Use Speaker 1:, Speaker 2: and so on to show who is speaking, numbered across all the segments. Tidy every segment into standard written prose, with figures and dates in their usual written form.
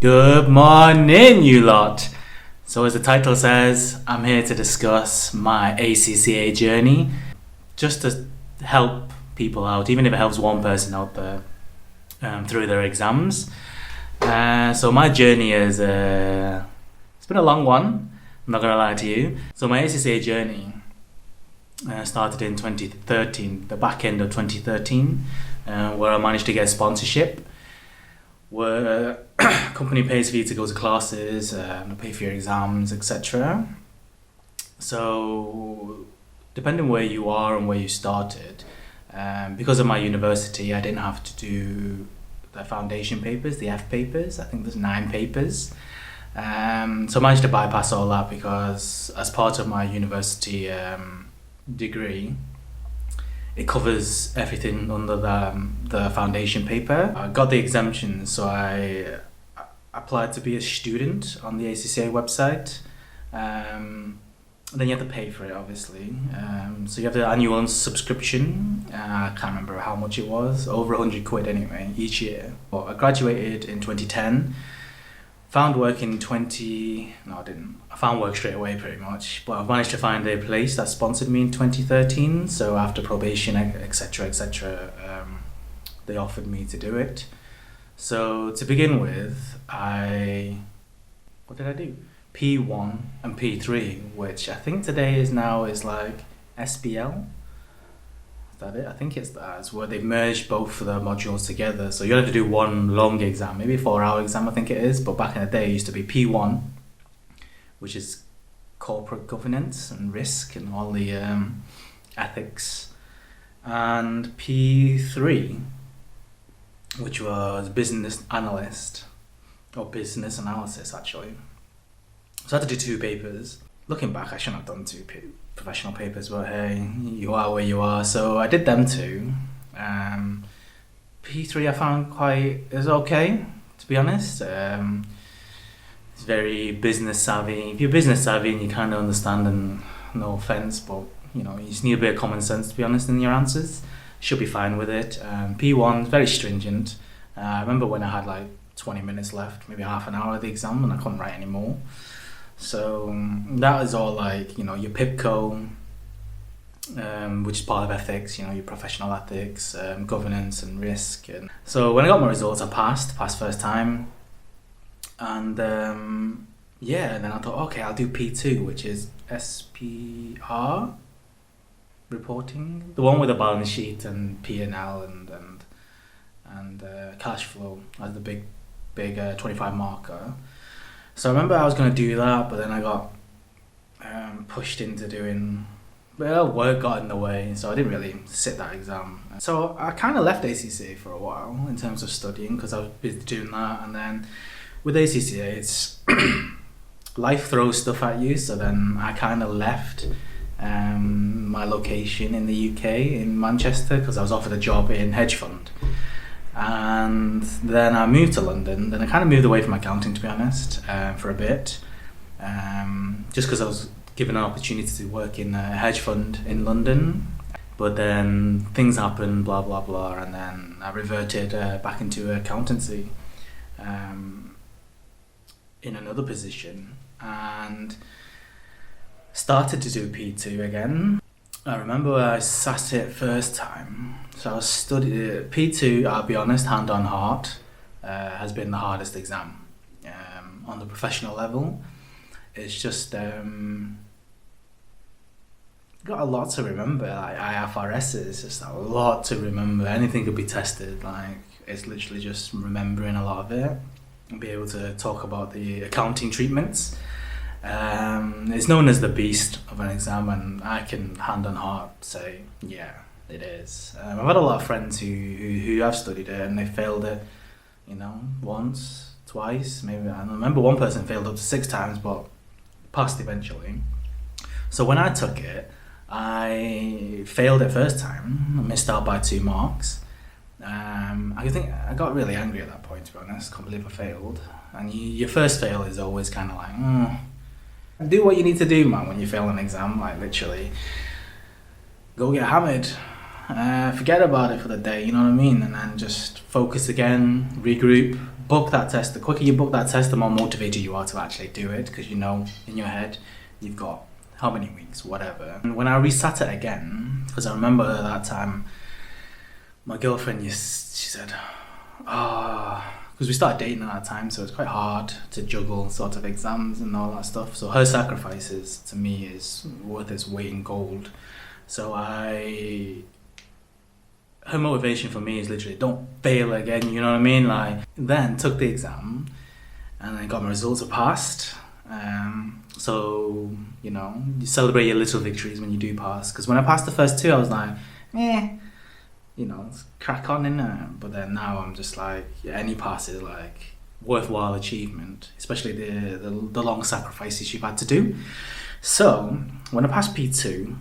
Speaker 1: Good morning, you lot. So as the title says, I'm here to discuss my ACCA journey, just to help people out, even if it helps one person out there through their exams. So my journey is, it's been a long one, I'm not going to lie to you. So my ACCA journey started in 2013, the back end of 2013, where I managed to get sponsorship, where company pays for you to go to classes, pay for your exams, etc. So depending where you are and where you started, because of my university, I didn't have to do the foundation papers, the F papers. I think there's 9 papers. So I managed to bypass all that because as part of my university degree, it covers everything under the foundation paper. I got the exemption, so I applied to be a student on the ACCA website. Then you have to pay for it, obviously. So you have the annual subscription. I can't remember how much it was, over 100 quid anyway, each year. But I graduated in 2010. Found work in I found work straight away pretty much, but I've managed to find a place that sponsored me in 2013. So after probation, etc., they offered me to do it. So to begin with, what did I do? P1 and P3, which I think today is like SBL. Is that it? I think it's that. It's where they've merged both of the modules together. So you have to do one long exam, maybe a 4-hour exam, I think it is. But back in the day, it used to be P1, which is corporate governance and risk and all the ethics, and P3, which was business analyst or business analysis actually. So I had to do 2 papers. Looking back, I shouldn't have done 2 professional papers, but hey, you are where you are. So I did them 2. P3 I found is okay, to be honest. It's very business savvy. If you're business savvy and you kind of understand, and no offense, but you just need a bit of common sense, to be honest, in your answers. Should be fine with it. P1 is very stringent. I remember when I had like 20 minutes left, maybe half an hour of the exam, and I couldn't write anymore. So that is all like, your PIPCO, which is part of ethics, your professional ethics, governance and risk. And so when I got my results, I passed first time. And and then I thought, okay, I'll do P2, which is SPR reporting, the one with the balance sheet and P&L and cash flow as the big 25 marker. So I remember I was going to do that, but then I got pushed into doing, work got in the way, so I didn't really sit that exam. So I kind of left ACCA for a while in terms of studying because I was busy doing that. And then with ACCA, it's life throws stuff at you. So then I kind of left my location in the UK, in Manchester, because I was offered a job in hedge fund. And then I moved to London. Then I kind of moved away from accounting, to be honest, for a bit, just because I was given an opportunity to work in a hedge fund in London. But then things happened, blah blah blah, and then I reverted back into accountancy in another position and started to do P2 again. I remember where I sat it first time. So I studied P2, I'll be honest, hand on heart, has been the hardest exam on the professional level. It's just got a lot to remember. Like IFRS is just a lot to remember. Anything could be tested. Like it's literally just remembering a lot of it and be able to talk about the accounting treatments. It's known as the beast of an exam, and I can hand on heart say, yeah, it is. I've had a lot of friends who have studied it and they failed it, once, twice, maybe. I remember one person failed up to 6 times, but passed eventually. So when I took it, I failed it first time. I missed out by 2 marks. I think I got really angry at that point, to be honest. Can't believe I failed. And your first fail is always kind of like, do what you need to do, man, when you fail an exam. Like literally, go get hammered. forget about it for the day, you know what I mean? And then just focus again, regroup, book that test. The quicker you book that test, the more motivated you are to actually do it, because you know in your head you've got how many weeks, whatever. And when I resat it again, because I remember at that time, my girlfriend, she said, because we started dating at that time, so it's quite hard to juggle sort of exams and all that stuff. So her sacrifices to me is worth its weight in gold. So her motivation for me is literally don't fail again, you know what I mean? Like, then took the exam and I got my results, I passed. So, you know, you celebrate your little victories when you do pass. Because when I passed the first two, I was like, you know, let's crack on in there. But then now I'm just like, any pass is like worthwhile achievement, especially the long sacrifices you've had to do. So when I passed P2,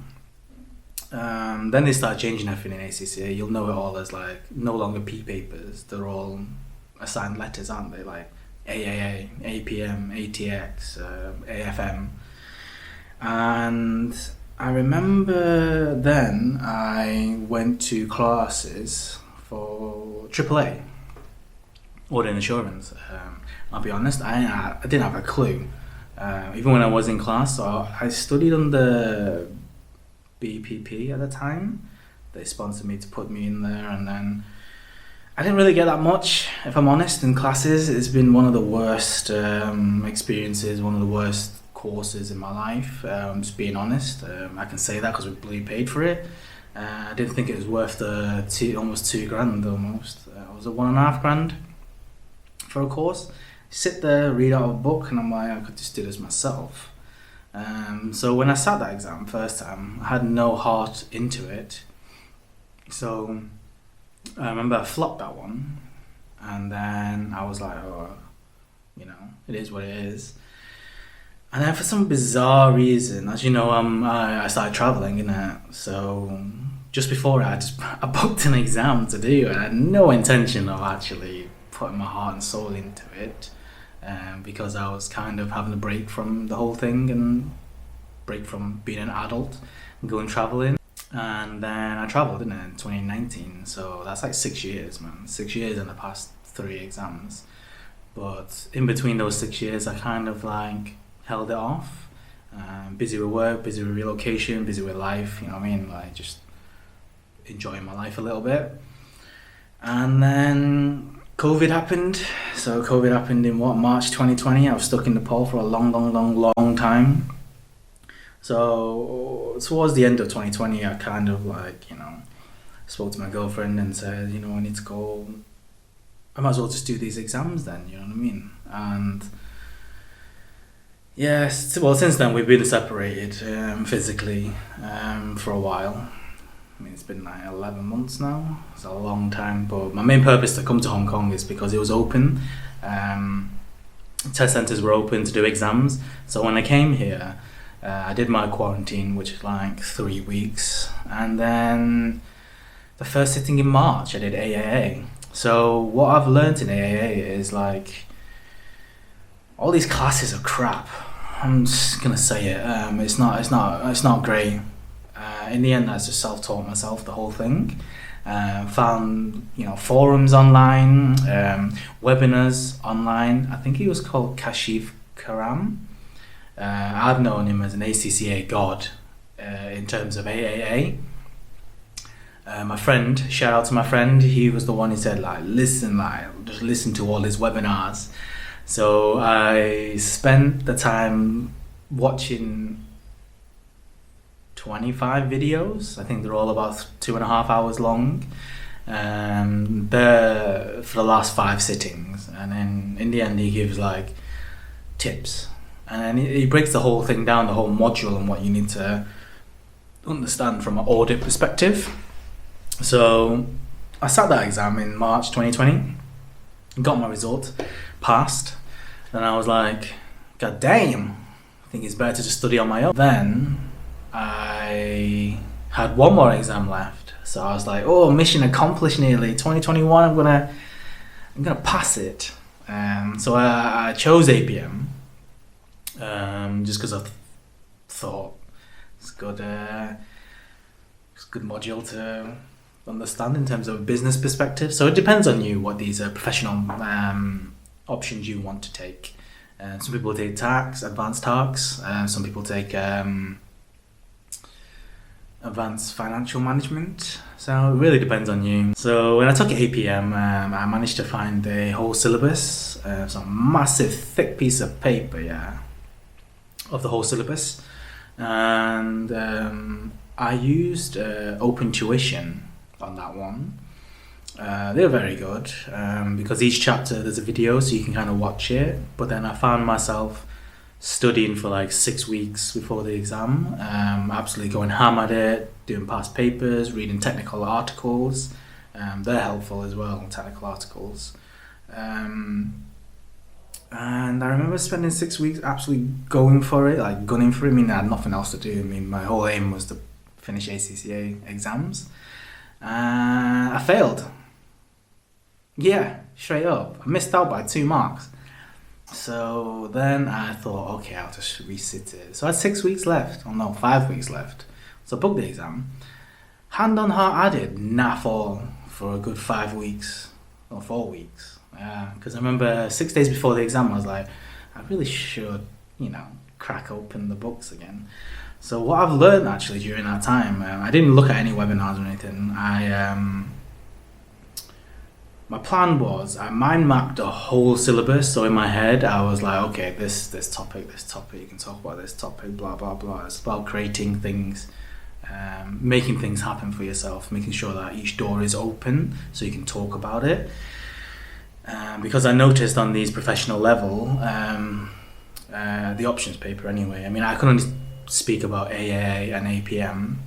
Speaker 1: then they start changing everything in ACCA. You'll know it all as like no longer P papers. They're all assigned letters, aren't they? Like AAA, APM, ATX, AFM. And I remember then I went to classes for AAA, audit and insurance. I'll be honest, I didn't have a clue. Even when I was in class, so I studied under BPP at the time. They sponsored me to put me in there, and then I didn't really get that much, if I'm honest, in classes. It's been one of the worst experiences, one of the worst courses in my life. Just being honest, I can say that because we bloody paid for it. I didn't think it was worth the almost $2,000 almost. It was a $1,500 for a course. Sit there, read out a book, and I'm like, I could just do this myself. So when I sat that exam first time, I had no heart into it. So I remember I flopped that one, and then I was like, oh, you know, it is what it is. And then for some bizarre reason, as you know, I started traveling, innit? So just before I booked an exam to do, and I had no intention of actually putting my heart and soul into it, because I was kind of having a break from the whole thing and break from being an adult and going traveling. And then I travelled in 2019, so that's like 6 years, man. 6 years and I passed 3 exams. But in between those 6 years, I kind of like held it off. Busy with work, busy with relocation, busy with life, you know what I mean? Like just enjoying my life a little bit. And then COVID happened. So COVID happened in March 2020. I was stuck in Nepal for a long time. So towards the end of 2020, I kind of like, you know, spoke to my girlfriend and said, you know, I need to go. I might as well just do these exams then, you know what I mean? And yes, well, since then we've been separated physically for a while. I mean, it's been like 11 months now. It's a long time, but my main purpose to come to Hong Kong is because it was open. Test centres were open to do exams. So when I came here, I did my quarantine, which is like 3 weeks. And then the first sitting in March, I did AAA. So what I've learned in AAA is like, all these classes are crap. I'm just gonna say it. It's not great. In the end, I just self-taught myself the whole thing. Found, you know, forums online, webinars online. I think he was called Kashif Karam. I've known him as an ACCA god in terms of AAA. My friend, shout out to my friend, he was the one who said just listen to all his webinars. So I spent the time watching 25 videos. I think they're all about 2.5 hours long. For the last 5 sittings, and then in the end he gives like tips. And then he breaks the whole thing down, the whole module, and what you need to understand from an audit perspective. So I sat that exam in March 2020, got my result, passed, and I was like, God damn, I think it's better to just study on my own. Then I had one more exam left, so I was like, oh, mission accomplished nearly. 2021, I'm gonna pass it. So I chose APM. Just because I thought it's good module to understand in terms of a business perspective. So it depends on you what these professional options you want to take. Some people take tax, advanced tax. Some people take advanced financial management. So it really depends on you. So when I took APM, I managed to find the whole syllabus. It's a massive, thick piece of paper, of the whole syllabus. And I used Open Tuition on that one. They're very good because each chapter there's a video, so you can kind of watch it. But then I found myself studying for like 6 weeks before the exam, absolutely going ham at it, doing past papers, reading technical articles. They're helpful as well, technical articles. And I remember spending 6 weeks absolutely going for it, like gunning for it. I mean, I had nothing else to do. I mean, my whole aim was to finish ACCA exams. I failed. Yeah, straight up. I missed out by 2 marks. So then I thought, okay, I'll just resit it. So I had 6 weeks left. Oh no, 5 weeks left. So I booked the exam. Hand on heart, I did naff all for a good 5 weeks or 4 weeks. Because I remember 6 days before the exam, I was like, I really should, crack open the books again. So what I've learned actually during that time, I didn't look at any webinars or anything. My plan was I mind mapped the whole syllabus. So in my head, I was like, okay, this topic, you can talk about this topic, blah, blah, blah. It's about creating things, making things happen for yourself, making sure that each door is open so you can talk about it. Because I noticed on these professional level, the options paper anyway, I mean, I can only speak about AAA and APM.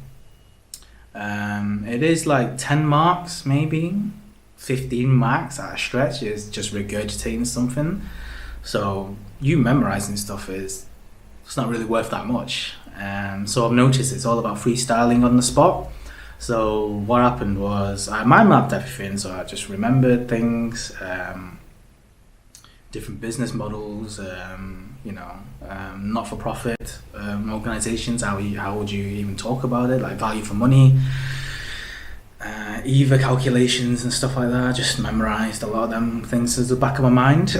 Speaker 1: It is like 10 marks, maybe 15 marks at a stretch is just regurgitating something. So you memorizing stuff it's not really worth that much. So I've noticed it's all about freestyling on the spot. So what happened was I mind mapped everything, so I just remembered things, different business models, not-for-profit organizations. How would you even talk about it? Like value for money, EVA calculations and stuff like that. I just memorized a lot of them things at the back of my mind.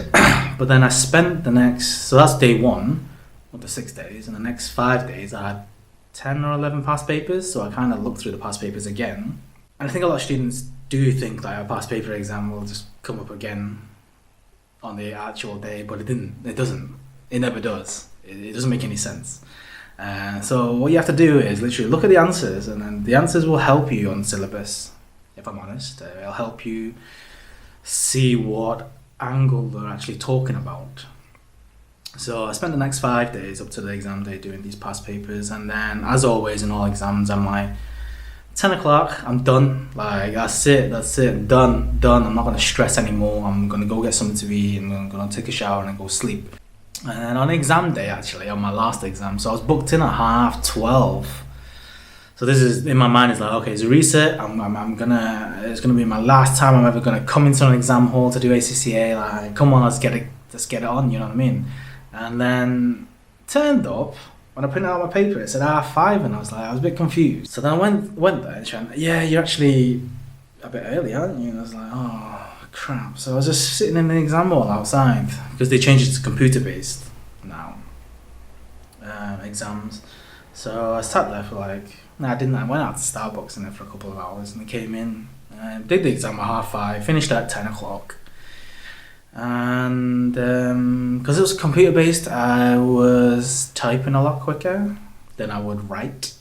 Speaker 1: But then I spent so that's day 1 of the 6 days, and the next 5 days I had 10 or 11 past papers, so I kind of looked through the past papers again. And I think a lot of students do think that a past paper exam will just come up again on the actual day, but it doesn't. It never does. It doesn't make any sense. So what you have to do is literally look at the answers, and then the answers will help you on syllabus, if I'm honest. It'll help you see what angle they're actually talking about. So I spent the next 5 days up to the exam day doing these past papers, and then as always in all exams, I'm like, 10 o'clock, I'm done. Like, that's it, done. I'm not going to stress anymore. I'm going to go get something to eat, and I'm going to take a shower and go sleep. And then on exam day, actually, on my last exam, so I was booked in at 12:30. So this is, in my mind, it's like, okay, it's a reset. It's gonna be my last time I'm ever gonna come into an exam hall to do ACCA. Like, come on, let's get it on. You know what I mean? And then turned up when I printed out my paper. It said 5:30, and I was a bit confused. So then I went there and she went, yeah, you're actually a bit early, aren't you? And I was like, oh crap. So I was just sitting in the exam hall outside because they changed it to computer based now exams. So I sat there for I went out to Starbucks in there for a couple of hours, and I came in, did the exam at 5:30, finished at 10 o'clock. And because it was computer based, I was typing a lot quicker than I would write.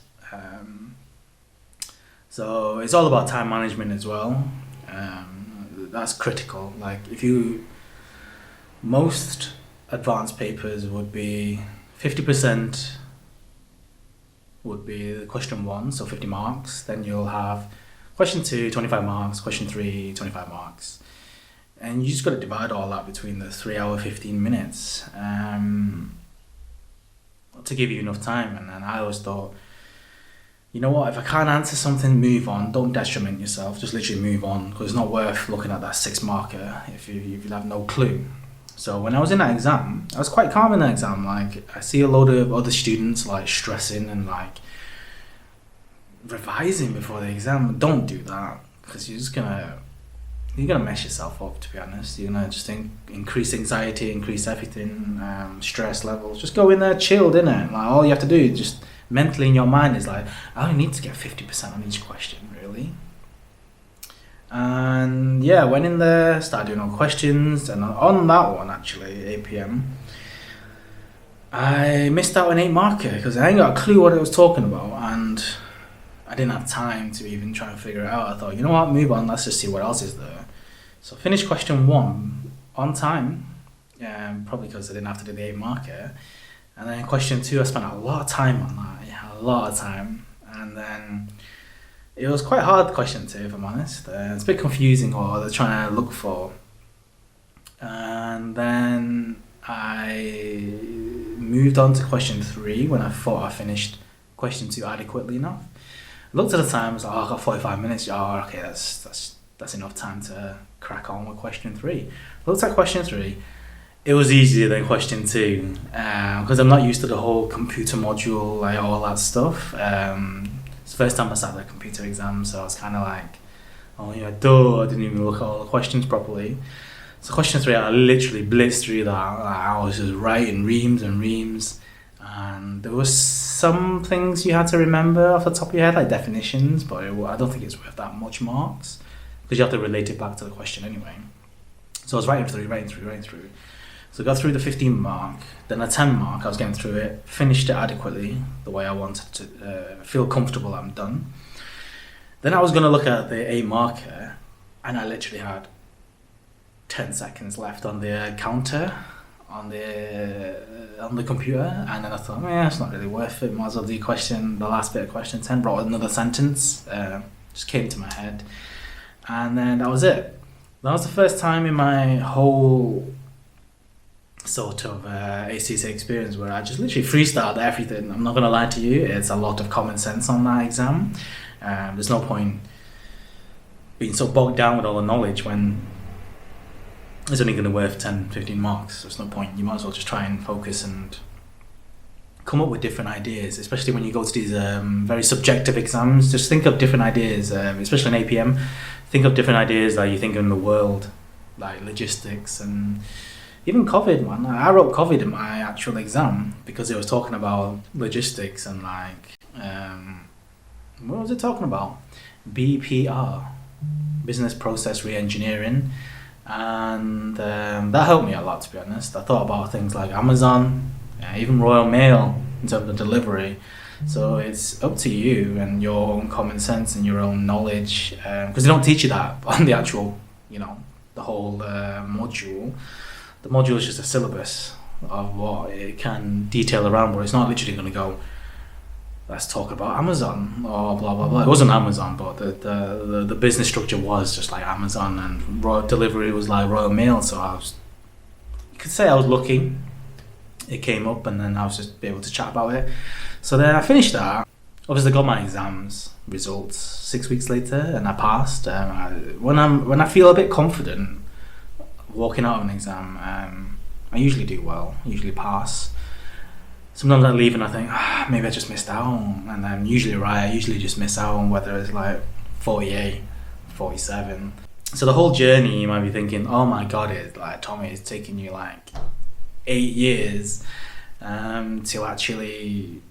Speaker 1: So it's all about time management as well. That's critical. Like, most advanced papers would be 50% would be the question 1, so 50 marks. Then you'll have question 2, 25 marks, question 3, 25 marks. And you just got to divide all that between the 3 hour, 15 minutes to give you enough time. And then I always thought, you know what, if I can't answer something, move on. Don't detriment yourself, just literally move on, because it's not worth looking at that 6 marker if you have no clue. So when I was in that exam, I was quite calm in that exam. Like, I see a load of other students like stressing and like revising before the exam. Don't do that, because you're gonna mess yourself up, to be honest. You're gonna just increase anxiety, increase everything, stress levels. Just go in there chilled, innit? Like, all you have to do is just mentally in your mind is like, I only need to get 50% on each question, really. And yeah, went in there, started doing all questions, and on that one, actually, 8 p.m, I missed out an 8 marker because I ain't got a clue what it was talking about, and I didn't have time to even try and figure it out. I thought, you know what, move on, let's just see what else is there. So I finished question 1 on time, probably because I didn't have to do the 8 marker. And then question 2, I spent a lot of time on that, a lot of time. And then it was quite hard, question 2, if I'm honest. It's a bit confusing what they're trying to look for. And then I moved on to question 3 when I thought I finished question 2 adequately enough. I looked at the time, I was like, oh, I got 45 minutes. Oh, okay, that's enough time to crack on with question 3. I looked at question 3. It was easier than question 2 because I'm not used to the whole computer module, like all that stuff. It's the first time I sat the computer exam, so I was kind of like, oh yeah, duh, I didn't even look at all the questions properly. So question 3, I literally blitzed through that. I was just writing reams and reams, and there was some things you had to remember off the top of your head, like definitions, but I don't think it's worth that much marks because you have to relate it back to the question anyway. So I was writing through. So I got through the 15 mark, then a 10 mark, I was getting through it, finished it adequately, the way I wanted to, feel comfortable I'm done. Then I was going to look at the 8 marker, and I literally had 10 seconds left on the counter, on the computer, and then I thought, it's not really worth it, might as well do the last bit of question 10, brought another sentence, just came to my head, and then that was it. That was the first time in my whole sort of ACC experience where I just literally freestyled everything. I'm not going to lie to you, it's a lot of common sense on that exam. There's no point being so bogged down with all the knowledge when it's only going to worth 10, 15 marks. There's no point. You might as well just try and focus and come up with different ideas, especially when you go to these very subjective exams. Just think of different ideas, especially in APM. Think of different ideas that you think in the world, like logistics and even COVID, man. I wrote COVID in my actual exam because it was talking about logistics and like, what was it talking about? BPR, business process re-engineering. And that helped me a lot, to be honest. I thought about things like Amazon, even Royal Mail in terms of delivery. So it's up to you and your own common sense and your own knowledge, because they don't teach you that on the actual, the whole module. The module is just a syllabus of what it can detail around, but it's not literally going to go, let's talk about Amazon or blah blah blah. It wasn't Amazon, but the business structure was just like Amazon, and delivery was like Royal Mail. So you could say I was lucky. It came up, and then I was just able to chat about it. So then I finished that. Obviously, got my exams results 6 weeks later, and I passed. When I feel a bit confident walking out of an exam, I usually do well. Usually pass. Sometimes I leave and I think, maybe I just missed out, and I'm usually right. I usually just miss out on whether it's like 48, 47. So the whole journey, you might be thinking, oh my god, it's like, Tommy, it's taking you like 8 years to actually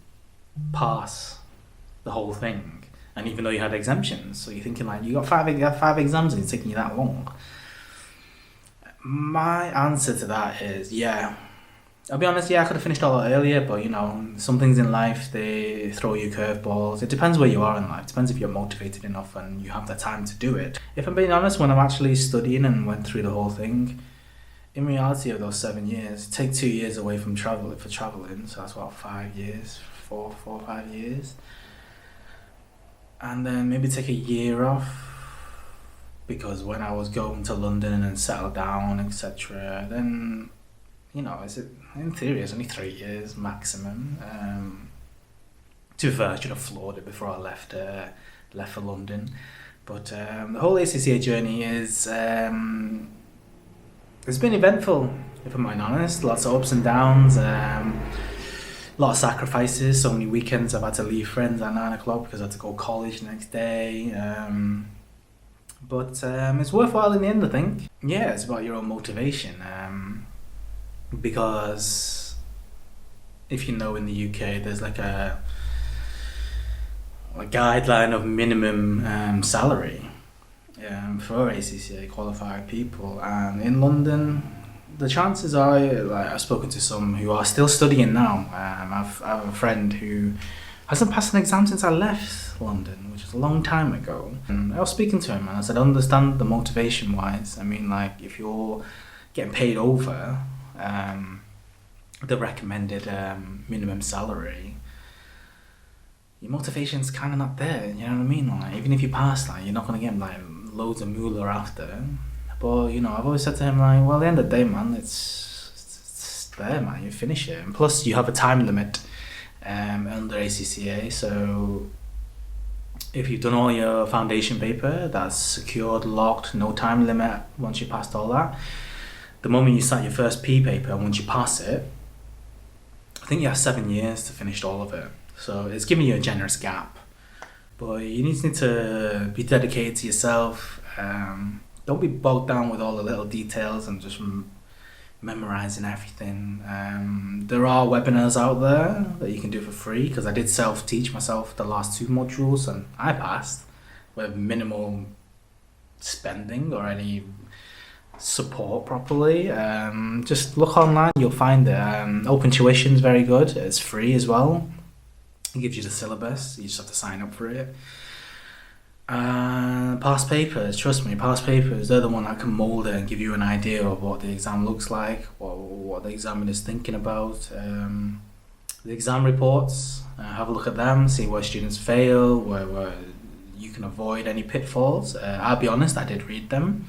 Speaker 1: pass the whole thing. And even though you had exemptions, so you're thinking like, you got five exams and it's taking you that long. My answer to that is, yeah. I'll be honest, I could have finished a lot earlier, but some things in life, they throw you curveballs. It depends where you are in life. It depends if you're motivated enough and you have the time to do it. If I'm being honest, when I'm actually studying and went through the whole thing, in reality of those 7 years, take 2 years away from traveling, so that's what, 5 years, 4 or 5 years. And then maybe take a year off, because when I was going to London and settle down, etc., then, in theory, it's only 3 years maximum. To be fair, I should have floored it before I left for London. But the whole ACCA journey is, it's been eventful, if I'm being honest. Lots of ups and downs. a lot of sacrifices. So many weekends I've had to leave friends at 9 o'clock because I had to go college the next day. But it's worthwhile in the end, I think. Yeah, it's about your own motivation. Because if you know, in the UK, there's like a guideline of minimum salary for ACCA qualified people, and in London, the chances are, like, I've spoken to some who are still studying now. I have a friend who hasn't passed an exam since I left London, which is a long time ago. And I was speaking to him and I said, I understand the motivation wise. I mean, like, if you're getting paid over the recommended minimum salary, your motivation's kind of not there, you know what I mean? Like, even if you pass, like, you're not going to get like loads of moolah after. But, you know, I've always said to him, like, well, at the end of the day, man, it's there, man, you finish it. And plus, you have a time limit under ACCA, so if you've done all your foundation paper, that's secured, locked, no time limit once you passed all that. The moment you start your first P paper, once you pass it, I think you have 7 years to finish all of it. So it's giving you a generous gap. But you need to be dedicated to yourself. Don't be bogged down with all the little details and just memorizing everything. There are webinars out there that you can do for free, because I did self-teach myself the last 2 modules and I passed with minimal spending or any support properly. Just look online, you'll find it. Open tuition is very good. It's free as well. It gives you the syllabus, you just have to sign up for it. Past papers, trust me, past papers, they're the one that can mould it and give you an idea of what the exam looks like, what the examiner's thinking about. The exam reports, have a look at them, see where students fail, where you can avoid any pitfalls. I'll be honest, I did read them,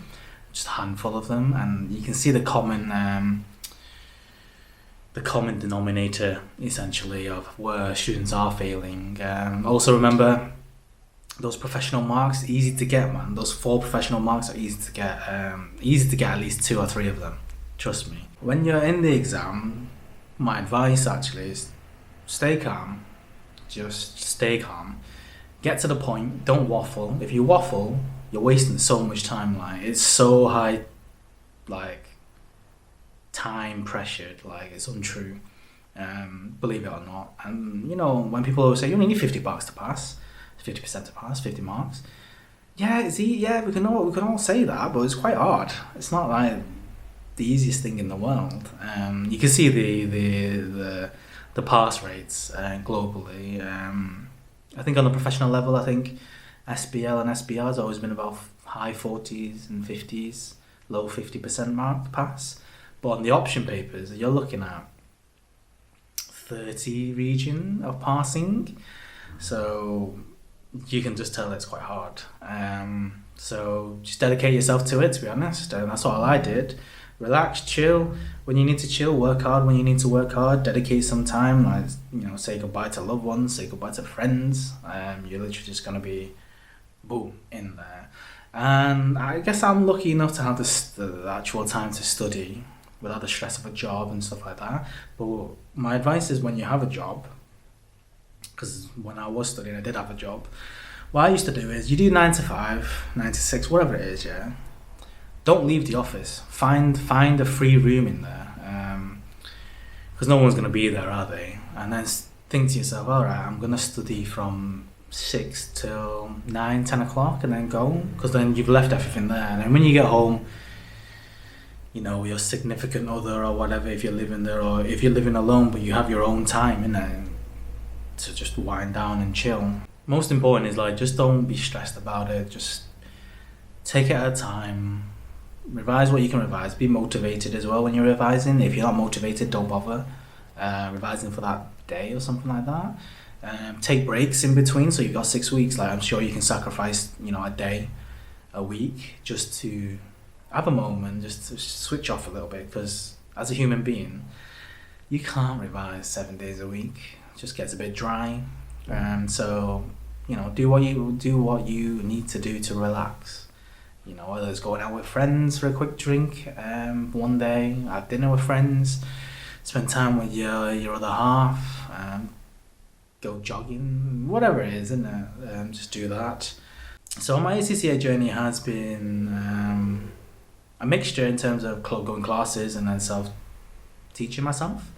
Speaker 1: just a handful of them, and you can see the common denominator, essentially, of where students are failing. Also remember, those professional marks, easy to get, man. Those 4 professional marks are easy to get. Easy to get at least 2 or 3 of them, trust me. When you're in the exam, my advice actually is stay calm. Just stay calm. Get to the point, don't waffle. If you waffle, you're wasting so much time. Like, it's so high, like, time pressured, like, it's untrue. Believe it or not. And, you know, when people always say you only need 50 bucks to pass, 50% to pass, 50 marks. Yeah, we can all say that, but it's quite hard. It's not like the easiest thing in the world. You can see the pass rates globally. I think on the professional level, I think SBL and SBR has always been about high 40s and 50s, low 50% mark pass. But on the option papers, you're looking at 30 region of passing. So you can just tell it's quite hard. So just dedicate yourself to it, to be honest. And that's all I did. Relax, chill. When you need to chill, work hard. When you need to work hard, dedicate some time. Like, you know, say goodbye to loved ones, say goodbye to friends. You're literally just going to be, boom, in there. And I guess I'm lucky enough to have the actual time to study without the stress of a job and stuff like that. But my advice is, when you have a job, because when I was studying, I did have a job. What I used to do is, you do 9 to 5, 9 to 6, whatever it is, yeah. Don't leave the office. Find a free room in there, because no one's going to be there, are they? And then think to yourself, all right, I'm going to study from 6 till 9, 10 o'clock and then go, because then you've left everything there. And then when you get home, you know, your significant other or whatever, if you're living there, or if you're living alone but you have your own time, in there, to just wind down and chill. Most important is, like, just don't be stressed about it. Just take it at a time. Revise what you can revise. Be motivated as well when you're revising. If you're not motivated, don't bother revising for that day or something like that. Take breaks in between. So you've got 6 weeks. Like, I'm sure you can sacrifice, you know, a day, a week, just to have a moment, just to switch off a little bit. Because as a human being, you can't revise 7 days a week. It just gets a bit dry. So, you know, do what you need to do to relax. You know, whether it's going out with friends for a quick drink one day, have dinner with friends, spend time with your other half, go jogging, whatever it is, isn't it? Just do that. So my ACCA journey has been a mixture in terms of going classes and then self-teaching myself.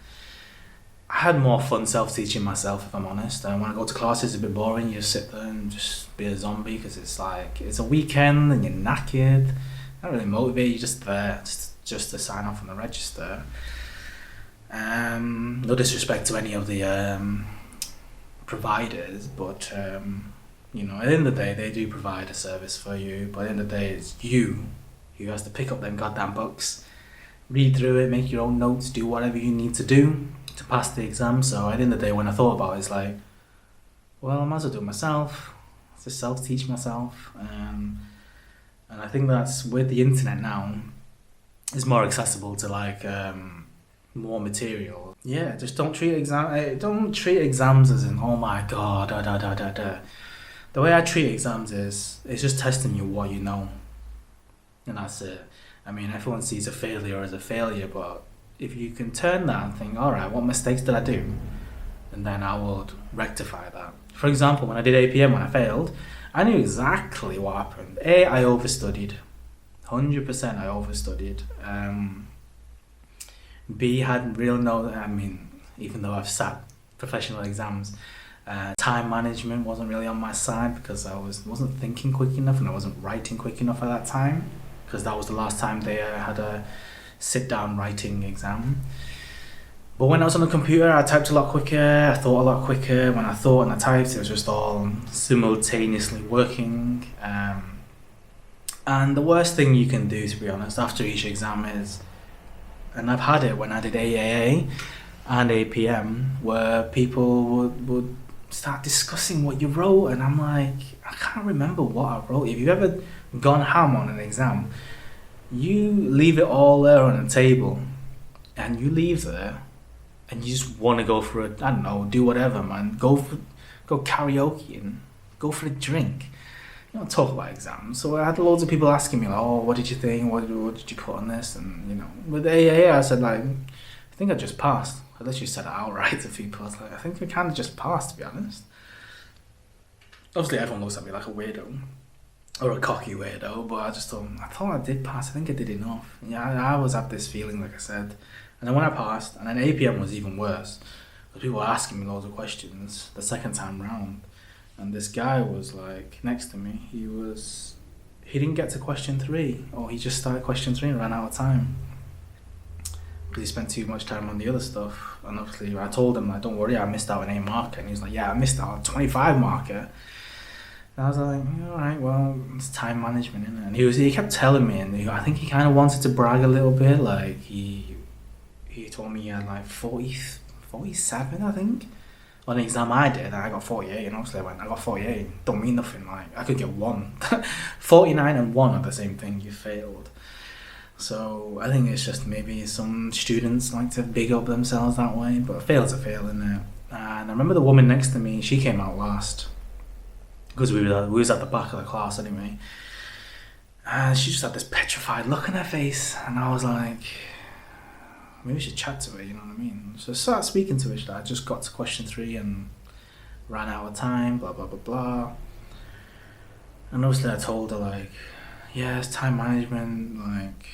Speaker 1: I had more fun self-teaching myself, if I'm honest. And when I go to classes, it's a bit boring. You sit there and just be a zombie because it's like it's a weekend and you're knackered. Not really motivate. You're just there just to sign off on the register. No disrespect to any of the providers, but you know, at the end of the day, they do provide a service for you. But at the end of the day, it's you who has to pick up them goddamn books, read through it, make your own notes, do whatever you need to do to pass the exam. So at the end of the day, when I thought about it, it's like, well, I might as well do it myself. Just self-teach myself. And I think that's with the internet now, it's more accessible to like more material. Yeah, just don't treat exams as in, oh my god, da da da da da. The way I treat exams is it's just testing you what you know, and that's it. I mean, everyone sees a failure as a failure, but if you can turn that and think, all right, what mistakes did I do? And then I would rectify that. For example, when I did APM, when I failed, I knew exactly what happened. A, I overstudied. 100% I overstudied. B, had real no, I mean, even though I've sat professional exams, time management wasn't really on my side because I wasn't thinking quick enough and I wasn't writing quick enough at that time, because that was the last time they had a sit-down writing exam. But when I was on the computer, I typed a lot quicker, I thought a lot quicker. When I thought and I typed, it was just all simultaneously working. And the worst thing you can do, to be honest, after each exam is, and I've had it when I did AAA and APM, where people would start discussing what you wrote, and I'm like, I can't remember what I wrote. If you've ever gone ham on an exam, you leave it all there on a table, and you leave there, and you just want to go for a, I don't know, do whatever, man. Go karaoke and go for a drink. You don't talk about exams. So I had loads of people asking me, like, oh, what did you think? What did you put on this? And, you know, with AAA, I said, like, I think I just passed. I literally said it outright to people. I was like, I think I kind of just passed, to be honest. Obviously, everyone looks at me like a weirdo. Or a cocky weirdo, but I thought I did pass. I think I did enough. Yeah, I always have this feeling, like I said. And then when I passed, and then APM was even worse, because people were asking me loads of questions the second time round. And this guy was like next to me. He didn't get to question 3, or he just started question 3 and ran out of time because he spent too much time on the other stuff. And obviously, I told him, like, don't worry, I missed out on a marker. And he was like, yeah, I missed out on 25 marker. And I was like, all right, well, it's time management, isn't it? And he kept telling me, and I think he kind of wanted to brag a little bit. Like he told me he had like 47, I think. On the exam I did, I got 48, and obviously I got 48. Don't mean nothing. Like, I could get 1. 49 and 1 are the same thing. You failed. So I think it's just maybe some students like to big up themselves that way, but a fail's a fail, isn't it? And I remember the woman next to me. She came out last because we was at the back of the class anyway. And she just had this petrified look on her face, and I was like, maybe we should chat to her, you know what I mean? So I started speaking to her. She's like, I just got to question 3 and ran out of time, blah, blah, blah, blah. And obviously I told her, like, yeah, it's time management. Like,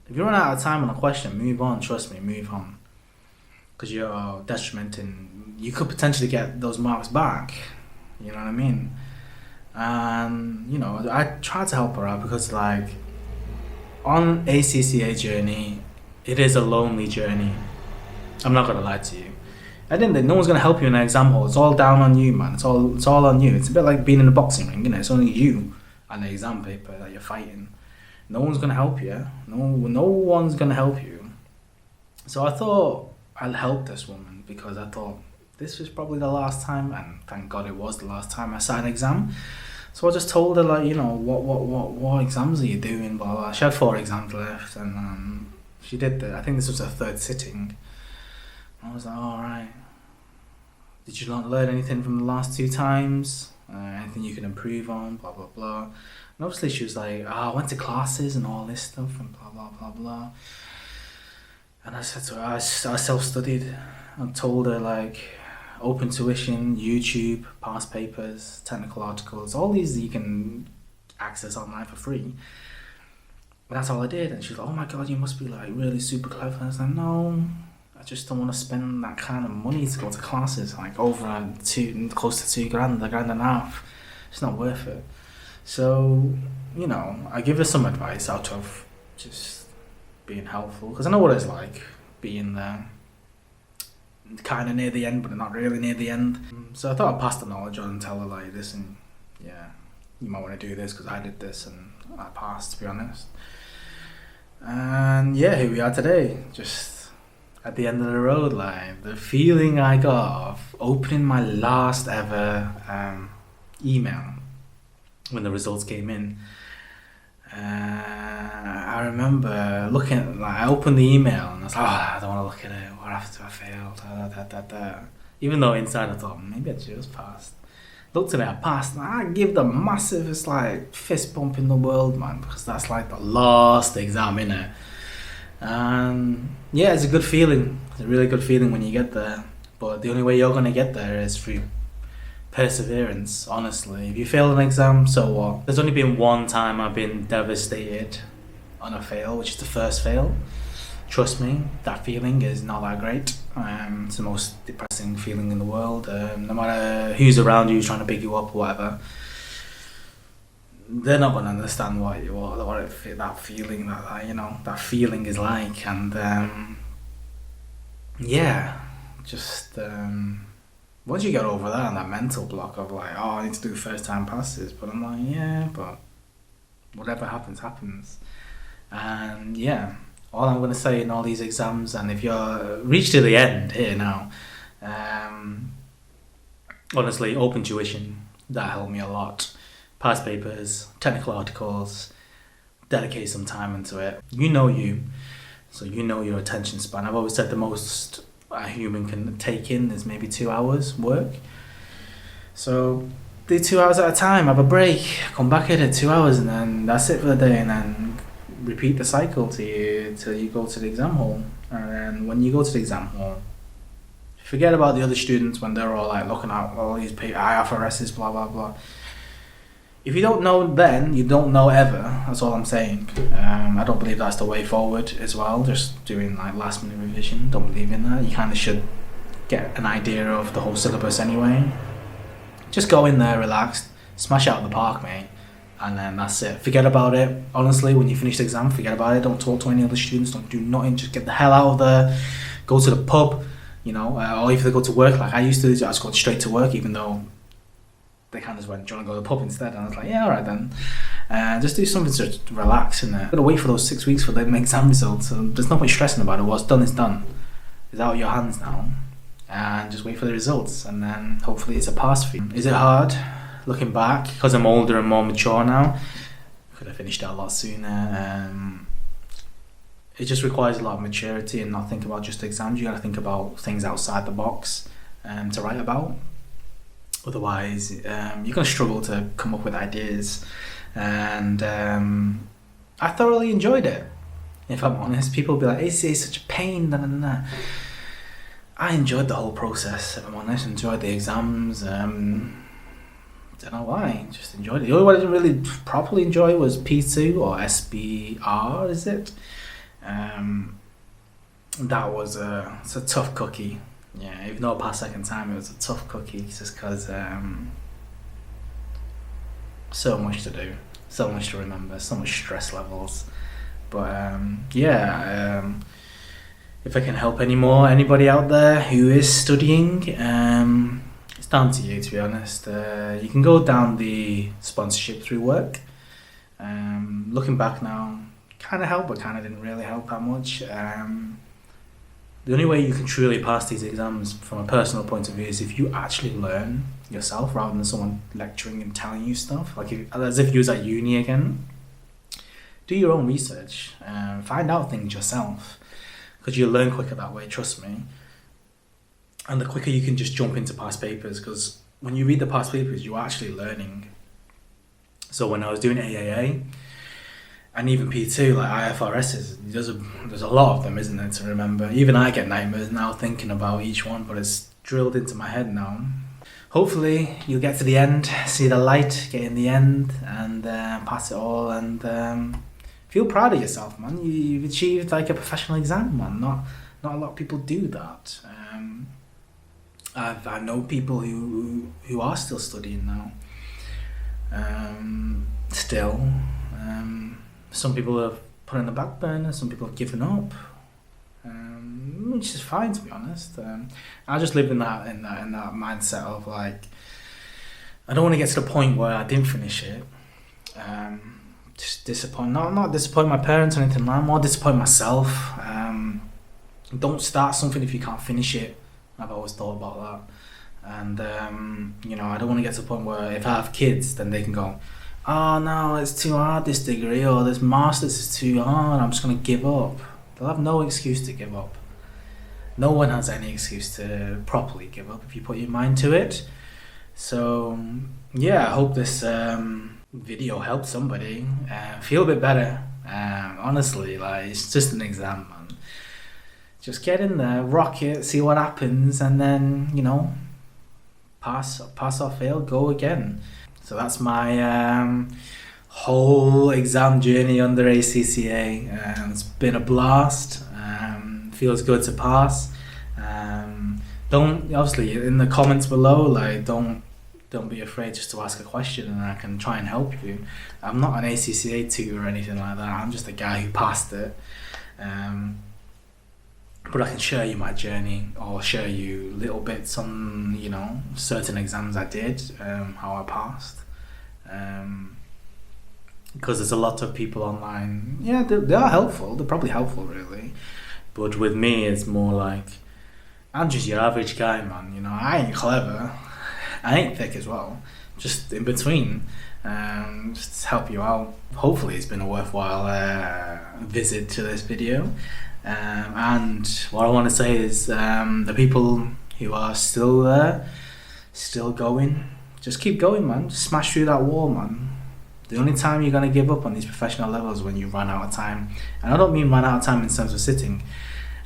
Speaker 1: if you run out of time on a question, move on. Trust me, move on. Because you're detrimenting, you could potentially get those marks back. You know what I mean? And, you know, I tried to help her out because, like, on ACCA journey, it is a lonely journey. I'm not gonna lie to you. At the end of the day, no one's gonna help you in an exam hall. It's all down on you, man. It's all on you. It's a bit like being in a boxing ring, you know. It's only you and the exam paper that you're fighting. No one's gonna help you. No one's gonna help you. So I thought I'll help this woman because I thought this was probably the last time, and thank God it was the last time I sat an exam. So I just told her, like, you know, what exams are you doing? Blah blah. She had 4 exams left, and she did I think this was her 3rd sitting. I was like, all right. Did you not learn anything from the last 2 times? Anything you can improve on? Blah blah blah. And obviously she was like, I went to classes and all this stuff and blah blah blah blah. And I said to her, I self-studied. I told her, like, open tuition, YouTube, past papers, technical articles, all these you can access online for free. But that's all I did. And she's like, oh my God, you must be like really super clever. And I was like, no, I just don't want to spend that kind of money to go to classes, like over close to £2,000, £1.5. It's not worth it. So, you know, I give her some advice out of just being helpful, because I know what it's like being there, kind of near the end, but not really near the end. So I thought I'd pass the knowledge on and tell her, like, listen, yeah, you might want to do this because I did this and I passed, to be honest. And yeah, here we are today, just at the end of the road. Like, the feeling I got of opening my last ever email when the results came in. I remember looking at, like, I opened the email and I was like, I don't want to look at it, what after I failed, even though inside I thought, maybe I just passed. Looked at it, I passed, and I give the massivest, like, fist bump in the world, man, because that's like the last exam, innit? And yeah, it's a good feeling. It's a really good feeling when you get there. But the only way you're gonna get there is through perseverance, honestly. If you fail an exam, so what? There's only been one time I've been devastated on a fail, which is the first fail. Trust me, that feeling is not that great. It's the most depressing feeling in the world. No matter who's around you, who's trying to pick you up or whatever, they're not going to understand what that feeling, that feeling is like. And yeah, just once you get over that and that mental block of like, oh, I need to do first time passes, but I'm like, yeah, but whatever happens, happens. And yeah, all I'm going to say in all these exams, and if you're reached to the end here now, honestly, open tuition, that helped me a lot. Past papers, technical articles, dedicate some time into it. You know you, so you know your attention span. I've always said the most a human can take in is maybe 2 hours work. So do 2 hours at a time, have a break, come back at it 2 hours, and then that's it for the day, and then repeat the cycle till you go to the exam hall. And then when you go to the exam hall, forget about the other students when they're all like looking at all these IFRSs, blah blah blah. If you don't know then, you don't know ever. That's all I'm saying. I don't believe that's the way forward as well. Just doing like last minute revision, don't believe in that. You kind of should get an idea of the whole syllabus anyway. Just go in there, relaxed, smash out of the park, mate. And then that's it. Forget about it. Honestly, when you finish the exam, forget about it. Don't talk to any other students. Don't do nothing. Just get the hell out of there. Go to the pub, or if they go to work like I used to, I just go straight to work, even though they kind of just went, do you want to go to the pub instead? And I was like, yeah, alright then. Just do something to relax in there. Gotta wait for those 6 weeks for the exam results. So there's no point stressing about it. What's done is done. It's out of your hands now. And just wait for the results. And then hopefully it's a pass for you. Is it hard? Looking back, because I'm older and more mature now, could have finished it a lot sooner. It just requires a lot of maturity and not think about just exams. You gotta think about things outside the box to write about. Otherwise, you're gonna struggle to come up with ideas. And I thoroughly enjoyed it. If I'm honest, people will be like, "It's such a pain." Nah, nah, nah. I enjoyed the whole process. If I'm honest, enjoyed the exams. Don't know why, just enjoyed it. The only one I didn't really properly enjoy was P2 or SBR, is it? That was it's a tough cookie. Yeah, even though I passed second time, it was a tough cookie just because so much to do, so much to remember, so much stress levels. But if I can help anybody out there who is studying, it's down to you, to be honest. You can go down the sponsorship through work. Looking back now, kind of helped, but kind of didn't really help that much. The only way you can truly pass these exams from a personal point of view is if you actually learn yourself rather than someone lecturing and telling you stuff. As if you was at uni again. Do your own research. Find out things yourself. Because you'll learn quicker that way, trust me. And the quicker you can just jump into past papers, because when you read the past papers, you're actually learning. So when I was doing AAA, And even P2, like IFRSs, there's a lot of them, isn't there, to remember. Even I get nightmares now thinking about each one, but it's drilled into my head now. Hopefully you'll get to the end, see the light, get in the end, and pass it all, and feel proud of yourself, man. You've achieved like a professional exam, man. Not a lot of people do that. I know people who are still studying now. Some people have put in the back burner, some people have given up, which is fine, to be honest. I just live in that mindset of like, I don't want to get to the point where I didn't finish it. Just not disappoint my parents or anything like that, more disappoint myself. Don't start something if you can't finish it. I've always thought about that. And I don't want to get to the point where if I have kids, then they can go, oh no, it's too hard, this degree, or this master's is too hard, I'm just going to give up. They'll have no excuse to give up. No one has any excuse to properly give up if you put your mind to it. So yeah, I hope this video helped somebody feel a bit better. Honestly, like, it's just an exam, man. Just get in there, rock it, see what happens, and then, pass or fail, go again. So that's my whole exam journey under ACCA. It's been a blast. Feels good to pass. Don't, obviously, in the comments below, like, don't be afraid just to ask a question, and I can try and help you. I'm not an ACCA tutor or anything like that. I'm just a guy who passed it. But I can share you my journey, or share you little bits on, certain exams I did, how I passed. Because there's a lot of people online. Yeah, they are helpful. They're probably helpful, really. But with me, it's more like, I'm just your average guy, man. I ain't clever. I ain't thick as well. Just in between. Just to help you out. Hopefully it's been a worthwhile visit to this video. And what I want to say is, the people who are still there, still going, just keep going, man. Just smash through that wall, man. The only time you're going to give up on these professional levels is when you run out of time. And I don't mean run out of time in terms of sitting.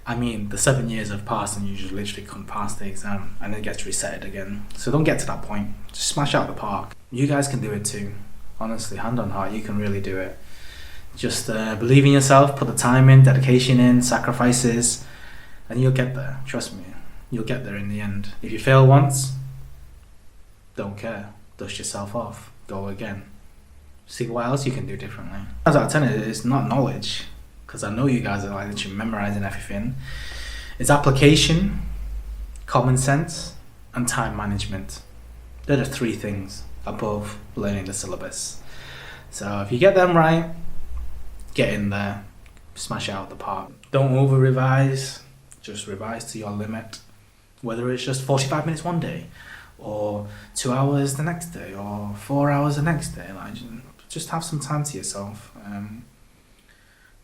Speaker 1: I mean the 7 years have passed and you just literally couldn't pass the exam, and it gets resetted again. So don't get to that point. Just smash out the park. You guys can do it too. Honestly, hand on heart, you can really do it. Just believe in yourself, put the time in, dedication in, sacrifices, and you'll get there. Trust me, you'll get there in the end. If you fail once, don't care. Dust yourself off. Go again. See what else you can do differently. As I tell you, it's not knowledge, because I know you guys are like literally memorizing everything. It's application, common sense, and time management. They're the three things above learning the syllabus. So if you get them right, get in there, smash it out the park. Don't over revise, just revise to your limit. Whether it's just 45 minutes one day, or 2 hours the next day, or 4 hours the next day. Like, just have some time to yourself.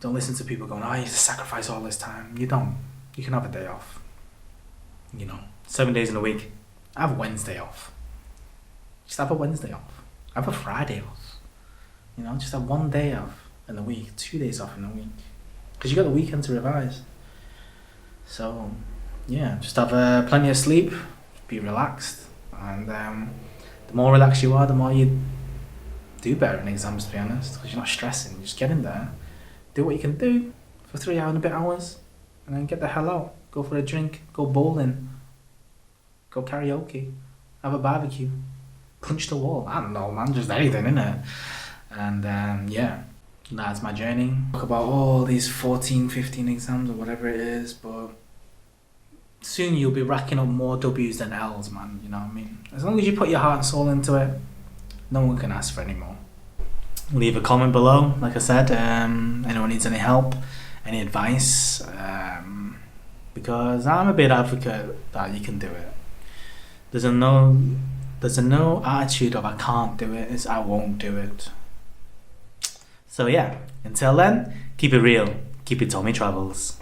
Speaker 1: Don't listen to people going, oh, you have to sacrifice all this time. You don't. You can have a day off. 7 days in a week. I have Wednesday off. Just have a Wednesday off. Have a Friday off. Just have 1 day off in the week, 2 days off in the week. Because you got the weekend to revise. So, yeah, just have plenty of sleep. Be relaxed. And the more relaxed you are, the more you do better in exams, to be honest. Because you're not stressing. You just get in there. Do what you can do for 3 hours and a bit hours, and then get the hell out. Go for a drink, go bowling, go karaoke, have a barbecue, punch the wall. I don't know, man, just anything, innit? And yeah, that's my journey. Talk about all these 14, 15 exams or whatever it is, but soon you'll be racking up more W's than L's, man, you know what I mean? As long as you put your heart and soul into it, no one can ask for any more. Leave a comment below, like I said. Anyone needs any help, any advice, because I'm a big advocate that you can do it. There's a no attitude of I can't do it, it's I won't do it. So yeah, until then, keep it real, keep it Tommy Travels.